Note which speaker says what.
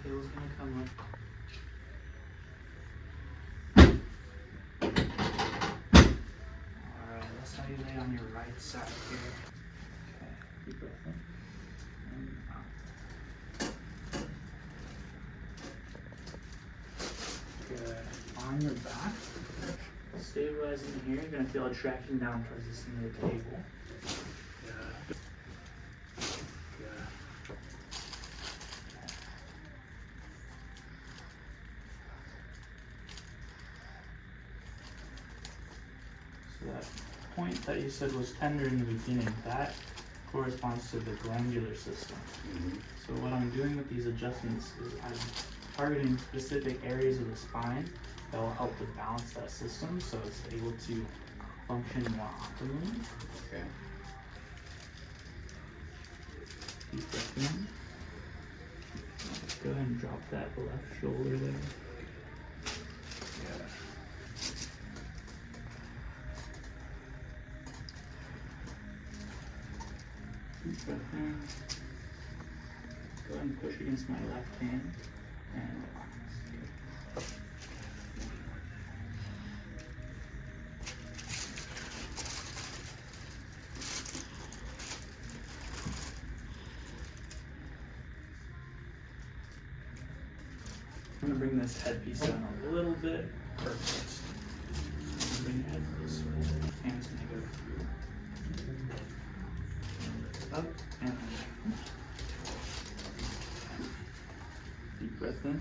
Speaker 1: tail's gonna come up. Alright, that's how you lay on your right side here. Okay, deep breath in and out. Good. On your back, stabilizing here, you're gonna feel a traction down towards the center of the table. Good. Good. So that point that you said was tender in the beginning, that corresponds to the glandular system. So what I'm doing with these adjustments is I'm targeting specific areas of the spine that will help to balance that system so it's able to function more optimally.
Speaker 2: Okay.
Speaker 1: Deep breath in. Go ahead and drop that left shoulder there. Yeah. Deep breath in. Go ahead and push against my left hand and I'm gonna bring this headpiece down a little bit. Perfect. Bring your head this way. Hand's gonna go through. Up and deep breath in.